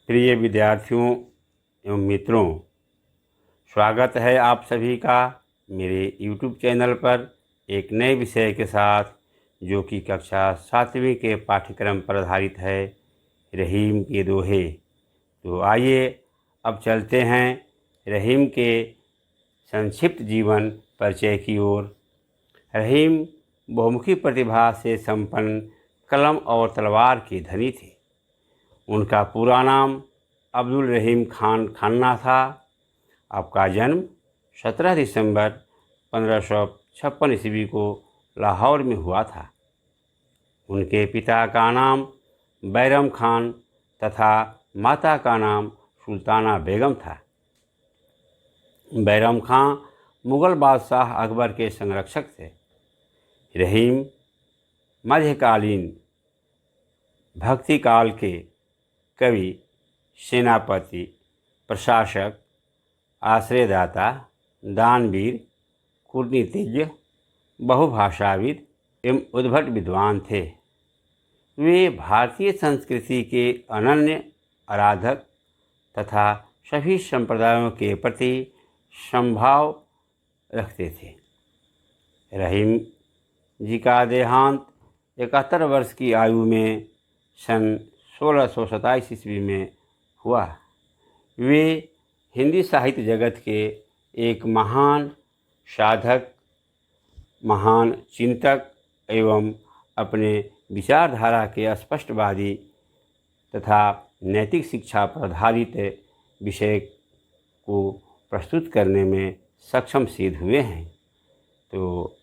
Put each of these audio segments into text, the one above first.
प्रिय विद्यार्थियों एवं मित्रों, स्वागत है आप सभी का मेरे YouTube चैनल पर एक नए विषय के साथ, जो कि कक्षा 7वीं के पाठ्यक्रम पर आधारित है, रहीम के दोहे। तो आइए अब चलते हैं रहीम के संक्षिप्त जीवन परिचय की ओर। रहीम बहुमुखी प्रतिभा से संपन्न कलम और तलवार के धनी थे। उनका पूरा नाम अब्दुल रहीम खान खन्ना था। आपका जन्म 17 दिसंबर 1556 ईस्वी को लाहौर में हुआ था। उनके पिता का नाम बैरम खान तथा माता का नाम सुल्ताना बेगम था। बैरम खान मुग़ल बादशाह अकबर के संरक्षक थे। रहीम मध्यकालीन भक्ति काल के कवि, सेनापति, प्रशासक, आश्रयदाता, दानवीर, कूटनीतिज्ञ, बहुभाषाविद एवं उद्भट विद्वान थे। वे भारतीय संस्कृति के अनन्य आराधक तथा सभी संप्रदायों के प्रति समभाव रखते थे। रहीम जी का देहांत 71 वर्ष की आयु में सन 1627 ईस्वी में हुआ। वे हिंदी साहित्य जगत के एक महान साधक, महान चिंतक एवं अपने विचारधारा के स्पष्टवादी तथा नैतिक शिक्षा पर आधारित विषय को प्रस्तुत करने में सक्षम सिद्ध हुए हैं। तो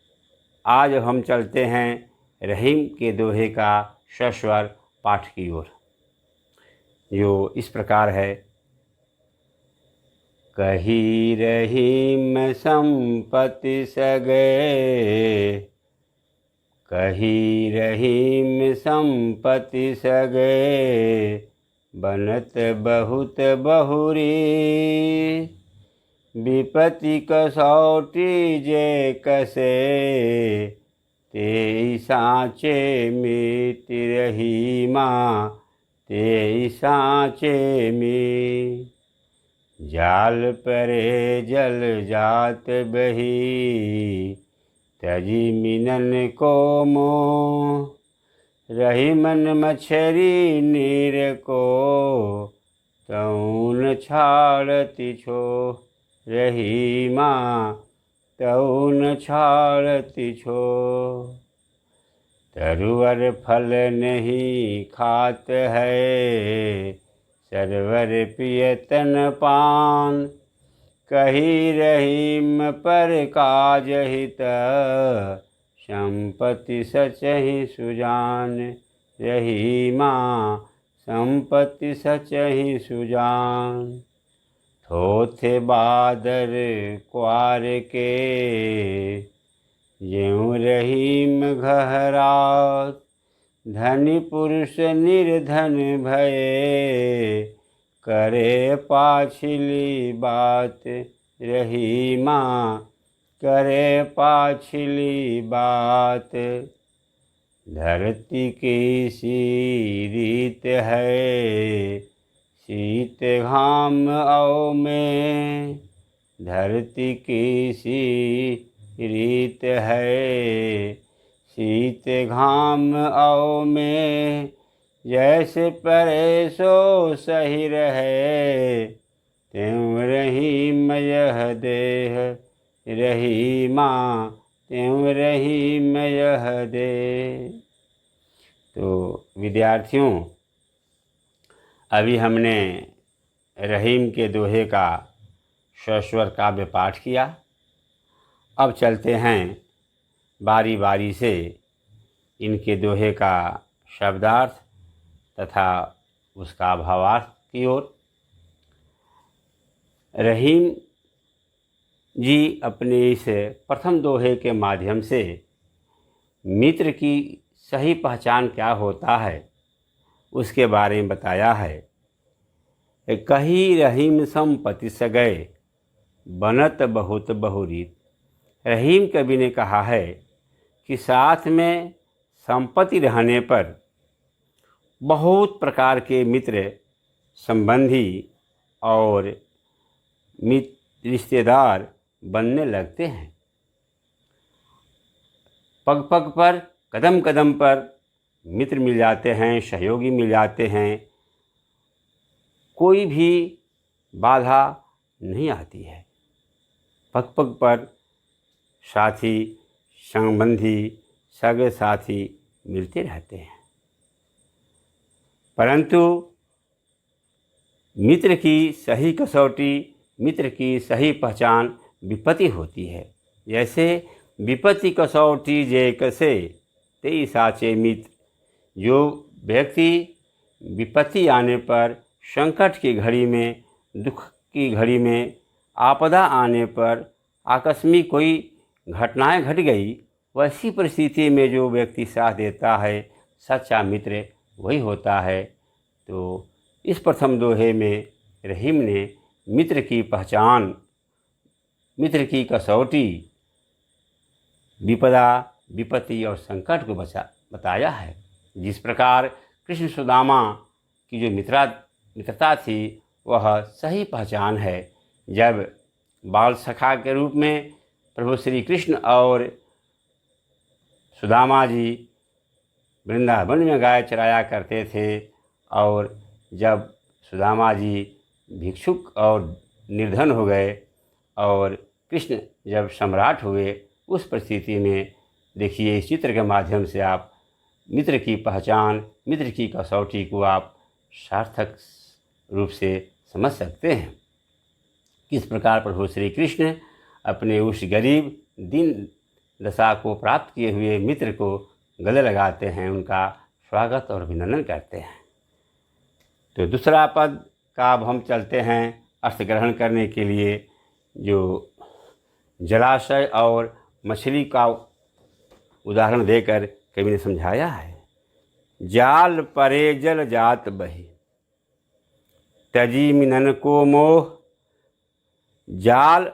आज हम चलते हैं रहीम के दोहे का सस्वर पाठ की ओर, जो इस प्रकार है। कही रहीम संपत्ति सगे, कही रहीम संपत्ति सगे, बनत बहुत बहुरी, विपत्ति कसौटी जे कसे, ते साँचे में रहीमा, ते साँचे में। जाल परे जल जात बही, तजी मिनन को मोह, रहीमन मछरी नीर को, तऊन छाड़ती छो, रहीमा तऊन छाड़ती छो। तरुवर फल नहीं खात है, सरवर पियतन पान, कही रहीम पर काज हित, संपत्ति सचहि सुजान, रहीमा संपत्ति सचहि सुजान। थोथे बादर क्वार के, ज्यों रहीम घहरात, धनी पुरुष निर्धन भये, करे पाछिली बात, रहीमा करे पाछिली बात। धरती की सी रीत है, शीत घाम आओ में, धरती की सी रीत है, शीत घाम आओ में, जैसे परे सो सही रहे, त्यों रहीम यह देह, रहीमा त्यों रहीम यह देह। तो विद्यार्थियों, अभी हमने रहीम के दोहे का सस्वर काव्य पाठ किया। अब चलते हैं बारी बारी से इनके दोहे का शब्दार्थ तथा उसका भावार्थ की ओर। रहीम जी अपने इस प्रथम दोहे के माध्यम से मित्र की सही पहचान क्या होता है उसके बारे में बताया है। कही रहीम संपत्ति सगए, बनत बहुत बहुरीत। रहीम कवि ने कहा है कि साथ में संपत्ति रहने पर बहुत प्रकार के मित्र संबंधी और रिश्तेदार बनने लगते हैं। पग पग पर, कदम कदम पर मित्र मिल जाते हैं, सहयोगी मिल जाते हैं। कोई भी बाधा नहीं आती है। पग पग पर साथी, संबंधी, सगे साथी मिलते रहते हैं। परंतु मित्र की सही कसौटी, मित्र की सही पहचान विपत्ति होती है। जैसे विपत्ति कसौटी जे कसे तेई साचे मित्र। जो व्यक्ति विपत्ति आने पर, संकट की घड़ी में, दुख की घड़ी में, आपदा आने पर, आकस्मिक कोई घटनाएं घट गई, वैसी परिस्थिति में जो व्यक्ति साथ देता है, सच्चा मित्र वही होता है। तो इस प्रथम दोहे में रहीम ने मित्र की पहचान, मित्र की कसौटी, विपदा, विपत्ति और संकट को बताया है। जिस प्रकार कृष्ण सुदामा की जो मित्रता थी वह सही पहचान है। जब बाल सखा के रूप में प्रभु श्री कृष्ण और सुदामा जी वृंदावन में गाय चराया करते थे, और जब सुदामा जी भिक्षुक और निर्धन हो गए और कृष्ण जब सम्राट हुए, उस परिस्थिति में देखिए इस चित्र के माध्यम से आप मित्र की पहचान, मित्र की कसौटी को आप सार्थक रूप से समझ सकते हैं। किस प्रकार प्रभु श्री कृष्ण अपने उस गरीब दीन दशा को प्राप्त किए हुए मित्र को गले लगाते हैं, उनका स्वागत और अभिनंदन करते हैं। तो दूसरा पद का अब हम चलते हैं अर्थ ग्रहण करने के लिए। जो जलाशय और मछली का उदाहरण देकर कवि ने समझाया है। जाल परे जल जात बही, तजी मिनन को मोह। जाल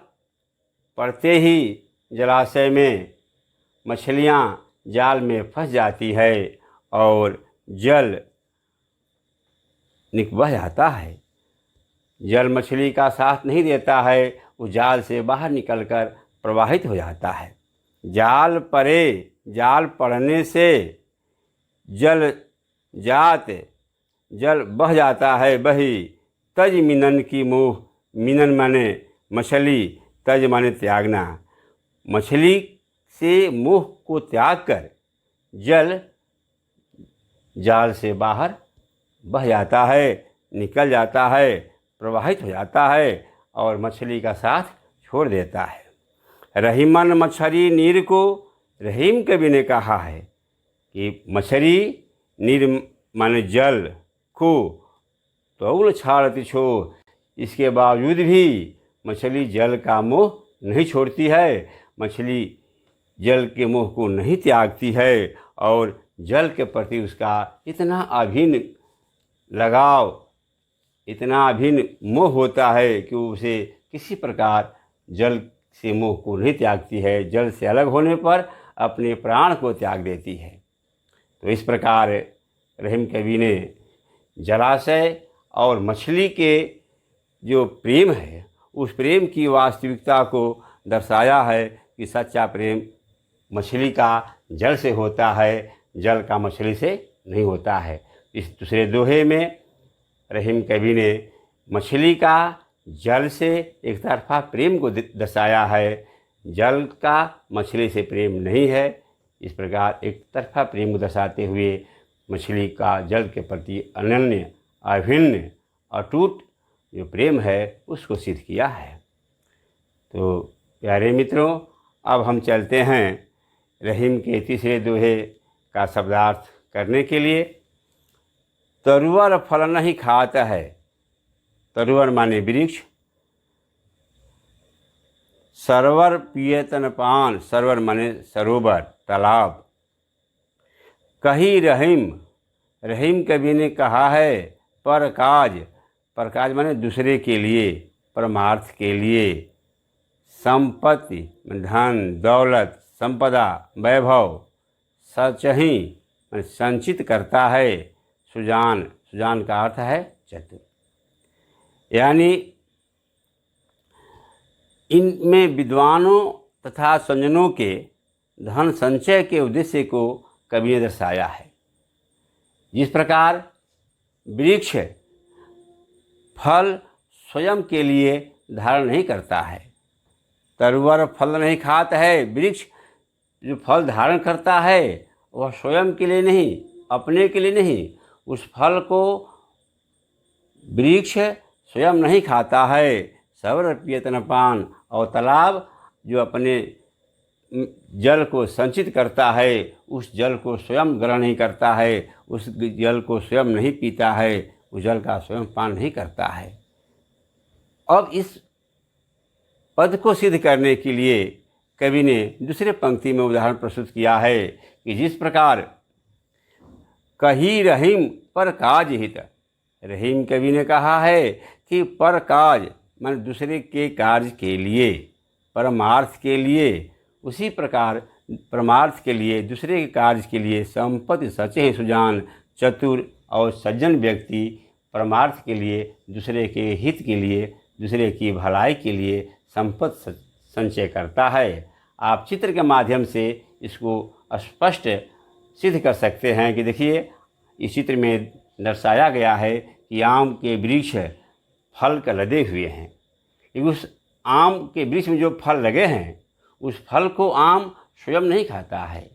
पड़ते ही जलाशय में मछलियाँ जाल में फंस जाती है और जल बह जाता है। जल मछली का साथ नहीं देता है, वो जाल से बाहर निकलकर प्रवाहित हो जाता है। जाल परे, जाल पड़ने से जल जात, जल बह जाता है बही। तज मिनन की मोह, मिनन माने मछली, तज माने त्यागना। मछली से मोह को त्याग कर जल जाल से बाहर बह जाता है, निकल जाता है, प्रवाहित हो जाता है और मछली का साथ छोड़ देता है। रहीमन मछली नीर को, रहीम कवि ने कहा है कि मछली नीर माने जल को तौल छाड़ती छो। इसके बावजूद भी मछली जल का मोह नहीं छोड़ती है, मछली जल के मोह को नहीं त्यागती है और जल के प्रति उसका इतना अभिन्न लगाव, इतना अभिन्न मोह होता है कि उसे किसी प्रकार जल से मोह को नहीं त्यागती है। जल से अलग होने पर अपने प्राण को त्याग देती है। तो इस प्रकार रहीम कवि ने जलाशय और मछली के जो प्रेम है, उस प्रेम की वास्तविकता को दर्शाया है कि सच्चा प्रेम मछली का जल से होता है, जल का मछली से नहीं होता है। इस दूसरे दोहे में रहीम कवि ने मछली का जल से एक तरफा प्रेम को दर्शाया है, जल का मछली से प्रेम नहीं है। इस प्रकार एक तरफा प्रेम को दर्शाते हुए मछली का जल के प्रति अनन्य, अभिन्न, अटूट जो प्रेम है उसको सिद्ध किया है। तो प्यारे मित्रों, अब हम चलते हैं रहीम के तीसरे दोहे का शब्दार्थ करने के लिए। तरुवर फल नहीं खाता है, तरुवर माने वृक्ष। सरवर पिए तन पान, सरवर माने सरोवर, तालाब। कही रहीम, रहीम कवि ने कहा है पर काज, पर काज माने दूसरे के लिए, परमार्थ के लिए। संपत्ति धन दौलत, संपदा वैभव, सचही संचित करता है। सुजान, सुजान का अर्थ है चतुर। यानी इनमें विद्वानों तथा संजनों के धन संचय के उद्देश्य को कवि ने दर्शाया है। जिस प्रकार वृक्ष फल स्वयं के लिए धारण नहीं करता है, तरुवर फल नहीं खाता है, वृक्ष जो फल धारण करता है वह स्वयं के लिए नहीं, अपने के लिए नहीं, उस फल को वृक्ष स्वयं नहीं खाता है। सवर पियतन पान, और तालाब जो अपने जल को संचित करता है उस जल को स्वयं ग्रहण नहीं करता है, उस जल को स्वयं नहीं पीता है, उस जल का स्वयं पान नहीं करता है। अब इस पद को सिद्ध करने के लिए कवि ने दूसरे पंक्ति में उदाहरण प्रस्तुत किया है कि जिस प्रकार कही रहीम पर काज हित, रहीम कवि ने कहा है कि पर काज मान दूसरे के कार्य के लिए, परमार्थ के लिए, उसी प्रकार परमार्थ के लिए, दूसरे के कार्य के लिए संपत्ति सचे सुजान, चतुर और सज्जन व्यक्ति परमार्थ के लिए, दूसरे के हित के लिए, दूसरे की भलाई के लिए संपत्ति संचय करता है। आप चित्र के माध्यम से इसको स्पष्ट सिद्ध कर सकते हैं कि देखिए इस चित्र में दर्शाया गया है कि आम के वृक्ष फल का लदे हुए हैं। उस आम के वृक्ष में जो फल लगे हैं उस फल को आम स्वयं नहीं खाता है,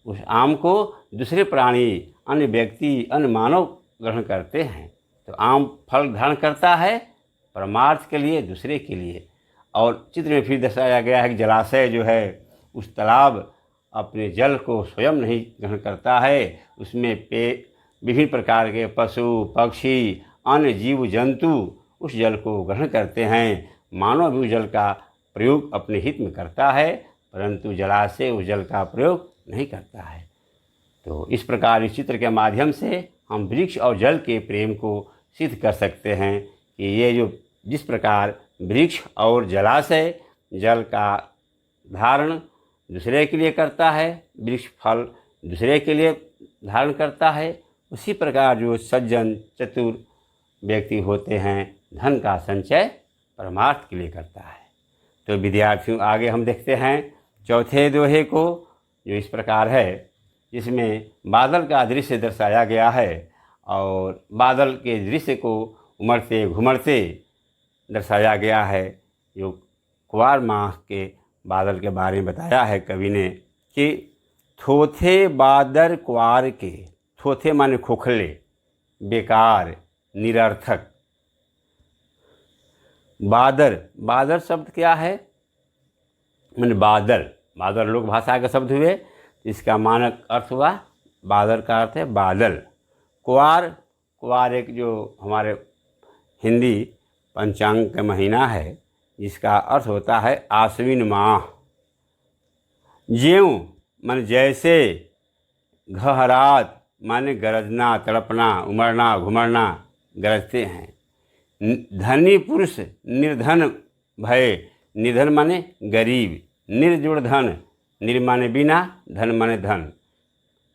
उस आम को दूसरे प्राणी, अन्य व्यक्ति, अन्य मानव ग्रहण करते हैं। तो आम फल धारण करता है परमार्थ के लिए, दूसरे के लिए। और चित्र में फिर दर्शाया गया है कि जलाशय जो है उस तालाब अपने जल को स्वयं नहीं ग्रहण करता है, उसमें विभिन्न प्रकार के पशु पक्षी, अन्य जीव जंतु उस जल को ग्रहण करते हैं। मानव भी उस जल का प्रयोग अपने हित में करता है, परंतु जलाशय उस जल का प्रयोग नहीं करता है। तो इस प्रकार इस चित्र के माध्यम से हम वृक्ष और जल के प्रेम को सिद्ध कर सकते हैं कि ये जो जिस प्रकार वृक्ष और जलाशय जल का धारण दूसरे के लिए करता है, वृक्ष फल दूसरे के लिए धारण करता है, उसी प्रकार जो सज्जन चतुर व्यक्ति होते हैं धन का संचय परमार्थ के लिए करता है। तो विद्यार्थियों आगे हम देखते हैं चौथे दोहे को, जो इस प्रकार है, जिसमें बादल का दृश्य दर्शाया गया है और बादल के दृश्य को उमड़ते घुमड़ते दर्शाया गया है। जो कुवार माह के बादल के बारे में बताया है कवि ने कि थोथे बादर कुवार के, थोथे माने खोखले, बेकार, निरर्थक। बादर, बादर शब्द क्या है? माने बादल, बादल लोक भाषा के शब्द हुए, इसका मानक अर्थ हुआ बादल का अर्थ है बादल। कुवार, कुवार एक जो हमारे हिंदी पंचांग का महीना है जिसका अर्थ होता है आश्विन माह। ज्यों माने जैसे, घहरात माने गरजना, तड़पना, उमड़ना, घुमड़ना, गरजते हैं। धनी पुरुष निर्धन भय, निर्धन माने गरीब, निर्जुड़ धन, निर माने बिना, धन माने धन,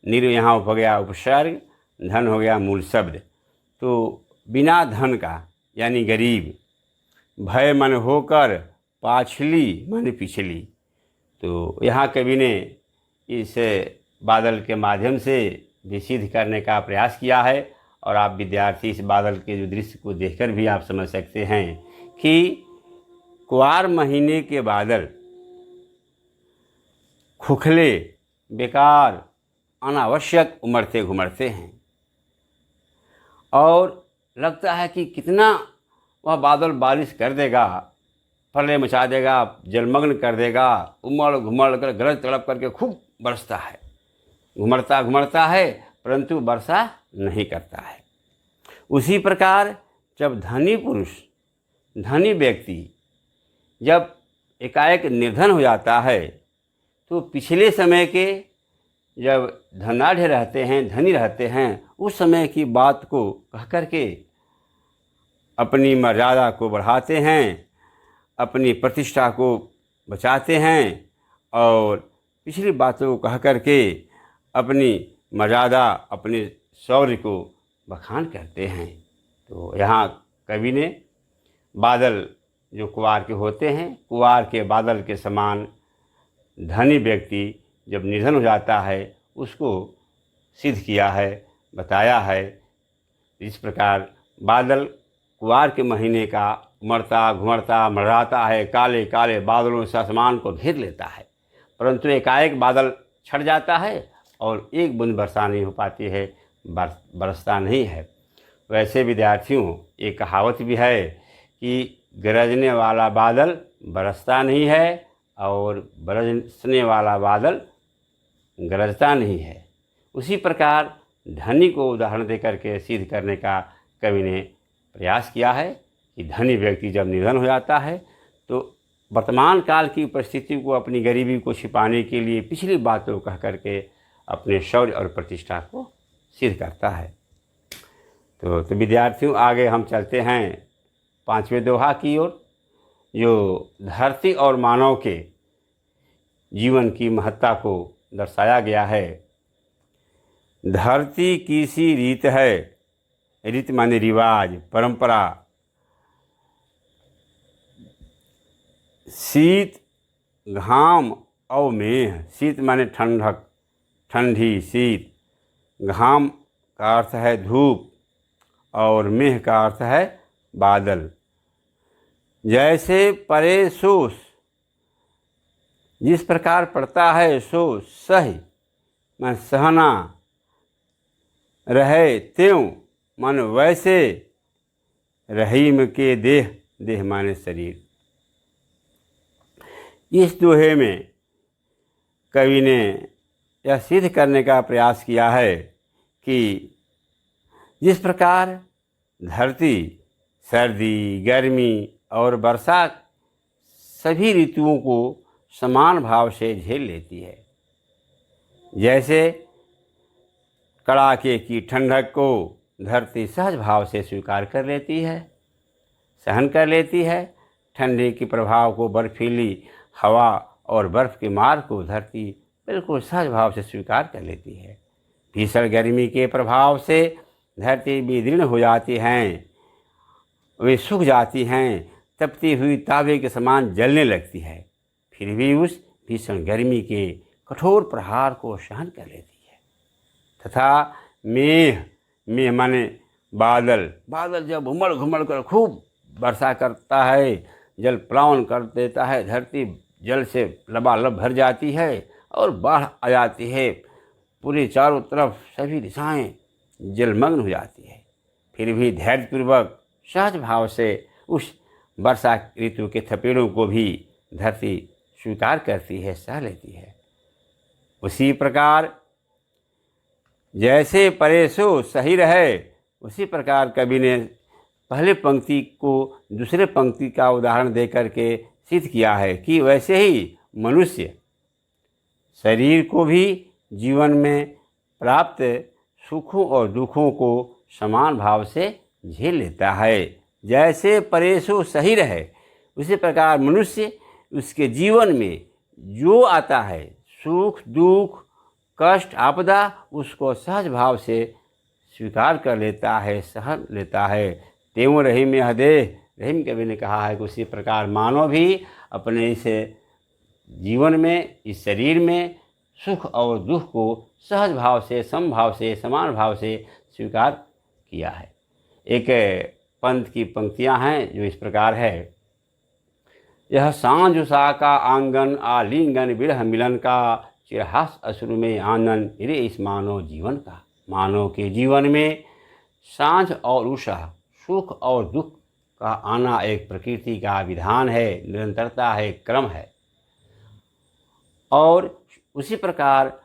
निर यहाँ हो गया उपसर्ग, धन हो गया मूल शब्द। तो बिना धन का यानी गरीब, भय माने होकर, पाछली माने पिछली। तो यहाँ कवि ने इस बादल के माध्यम से भी सिद्ध करने का प्रयास किया है और आप विद्यार्थी इस बादल के जो दृश्य को देखकर भी आप समझ सकते हैं कि कुवार महीने के बादल खुखले, बेकार, अनावश्यक उमड़ते घुमड़ते हैं और लगता है कि कितना वह बादल बारिश कर देगा, प्रलय मचा देगा, जलमग्न कर देगा, उमड़ घुमड़ कर गरज तड़प करके खूब बरसता है, घुमड़ता घुमड़ता है परंतु वर्षा नहीं करता है। उसी प्रकार जब धनी पुरुष, धनी व्यक्ति जब एकाएक निर्धन हो जाता है तो पिछले समय के जब धनाढ़ रहते हैं, धनी रहते हैं, उस समय की बात को कह करके अपनी मर्यादा को बढ़ाते हैं, अपनी प्रतिष्ठा को बचाते हैं और पिछली बातों को कह करके अपनी मर्यादा, अपने शौर्य को बखान करते हैं। तो यहाँ कवि ने बादल जो कुआर के होते हैं, कुआर के बादल के समान धनी व्यक्ति जब निधन हो जाता है उसको सिद्ध किया है, बताया है। इस प्रकार बादल कुआर के महीने का उमड़ता घुमड़ता मंडराता है, काले काले बादलों से आसमान को घेर लेता है, परंतु एकाएक बादल छट जाता है और एक बूंद वर्षा नहीं हो पाती है, बरसता नहीं है। वैसे विद्यार्थियों, एक कहावत भी है कि गरजने वाला बादल बरसता नहीं है और बरसने वाला बादल गरजता नहीं है। उसी प्रकार धनी को उदाहरण देकर के सिद्ध करने का कवि ने प्रयास किया है कि धनी व्यक्ति जब निधन हो जाता है तो वर्तमान काल की परिस्थिति को, अपनी गरीबी को छिपाने के लिए पिछली बातों कह करके अपने शौर्य और प्रतिष्ठा को सिद्ध करता है। तो विद्यार्थियों, आगे हम चलते हैं 5वें दोहा की ओर, जो धरती और मानव के जीवन की महत्ता को दर्शाया गया है। धरती की सी रीत है, रीत माने रिवाज, परंपरा। शीत घाम और मेह, शीत माने ठंडक, ठंडी, शीत। घाम का अर्थ है धूप और मेह का अर्थ है बादल। जैसे परे सो, जिस प्रकार पड़ता है सो सही, मैं सहना, रहे त्यों मन वैसे, रहीम के देह, देह माने शरीर। इस दोहे में कवि ने यह सिद्ध करने का प्रयास किया है कि जिस प्रकार धरती सर्दी, गर्मी और वर्षा सभी ऋतुओं को समान भाव से झेल लेती है, जैसे कड़ाके की ठंडक को धरती सहज भाव से स्वीकार कर लेती है, सहन कर लेती है। ठंडी के प्रभाव को, बर्फीली हवा और बर्फ़ के मार को धरती बिल्कुल सहज भाव से स्वीकार कर लेती है। भीषण गर्मी के प्रभाव से धरती विदीर्ण हो जाती हैं, वे सूख जाती हैं, तपती हुई तावे के समान जलने लगती है, फिर भी उस भीषण गर्मी के कठोर प्रहार को सहन कर लेती है। तथा मेह, मेह माने बादल। बादल जब उमड़ घुमड़ कर खूब वर्षा करता है, जल प्लावन कर देता है, धरती जल से लबालब भर जाती है और बाढ़ आ जाती है, पूरे चारों तरफ सभी दिशाएं जलमग्न हो जाती है, फिर भी धैर्यपूर्वक सहज भाव से उस वर्षा ऋतु के थपेड़ों को भी धरती स्वीकार करती है, सह लेती है। उसी प्रकार जैसे परे सो सही रहे, उसी प्रकार कवि ने पहले पंक्ति को दूसरे पंक्ति का उदाहरण देकर के सिद्ध किया है कि वैसे ही मनुष्य शरीर को भी जीवन में प्राप्त सुखों और दुखों को समान भाव से झेल लेता है। जैसे परेशो सही रहे, उसी प्रकार मनुष्य उसके जीवन में जो आता है सुख दुख कष्ट आपदा, उसको सहज भाव से स्वीकार कर लेता है, सहन लेता है। त्यों रहीम यह देह, रहीम कवि ने कहा है कि उसी प्रकार मानव भी अपने इस जीवन में, इस शरीर में सुख और दुख को सहज भाव से, समभाव से, समान भाव से स्वीकार किया है। एक पंथ की पंक्तियां हैं जो इस प्रकार है। यह सांझ उषा का आंगन आलिंगन विरह मिलन का, चिरहास अश्रु में आनंद रे इस मानव जीवन का। मानव के जीवन में सांझ और उषा, सुख और दुख का आना एक प्रकृति का विधान है, निरंतरता है, क्रम है। और उसी प्रकार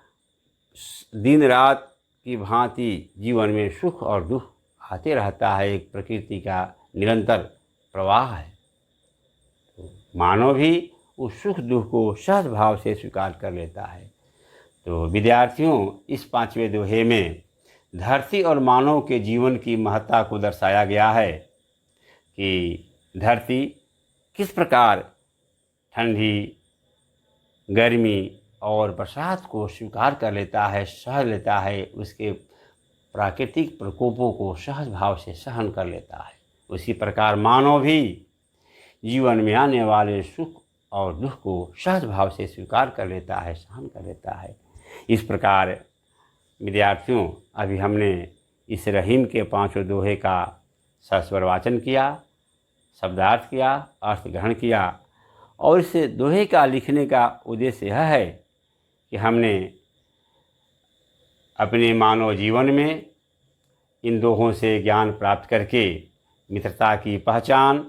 दिन रात की भांति जीवन में सुख और दुख आते रहता है, एक प्रकृति का निरंतर प्रवाह है। तो मानव भी उस सुख दुख को सहज भाव से स्वीकार कर लेता है। तो विद्यार्थियों, इस 5वें दोहे में धरती और मानव के जीवन की महत्ता को दर्शाया गया है कि धरती किस प्रकार ठंडी, गर्मी और बरसात को स्वीकार कर लेता है, सह लेता है, उसके प्राकृतिक प्रकोपों को सहज भाव से सहन कर लेता है। उसी प्रकार मानव भी जीवन में आने वाले सुख और दुख को सहज भाव से स्वीकार कर लेता है, सहन कर लेता है। इस प्रकार विद्यार्थियों, अभी हमने इस रहीम के पांचों दोहे का सस्वर वाचन किया, शब्दार्थ किया, अर्थ ग्रहण किया। और इस दोहे का लिखने का उद्देश्य यह है कि हमने अपने मानव जीवन में इन दोहों से ज्ञान प्राप्त करके मित्रता की पहचान,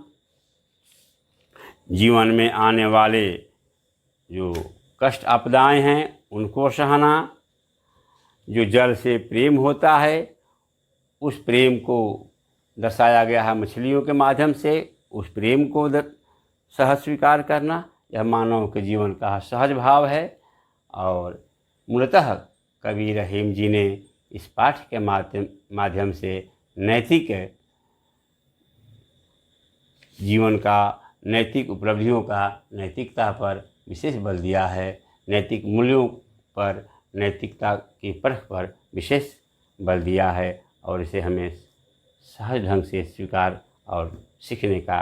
जीवन में आने वाले जो कष्ट आपदाएं हैं उनको सहना, जो जल से प्रेम होता है उस प्रेम को दर्शाया गया है मछलियों के माध्यम से, उस प्रेम को सहज स्वीकार करना, यह मानव के जीवन का सहज भाव है। और मूलतः कवि रहीम जी ने इस पाठ के माध्यम से नैतिक जीवन का, नैतिक उपलब्धियों का, नैतिकता पर विशेष बल दिया है। नैतिक मूल्यों पर, नैतिकता की परख पर विशेष बल दिया है और इसे हमें सहज ढंग से स्वीकार और सीखने का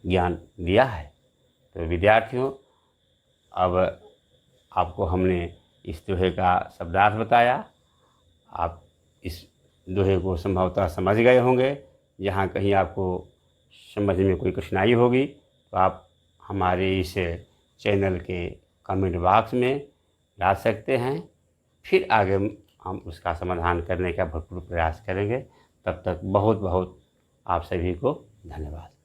ज्ञान दिया है। तो विद्यार्थियों, अब आपको हमने इस दोहे का शब्दार्थ बताया। आप इस दोहे को संभवतः समझ गए होंगे। यहाँ कहीं आपको समझ में कोई कठिनाई होगी तो आप हमारे इस चैनल के कमेंट बॉक्स में डाल सकते हैं, फिर आगे हम उसका समाधान करने का भरपूर प्रयास करेंगे। तब तक बहुत बहुत आप सभी को धन्यवाद।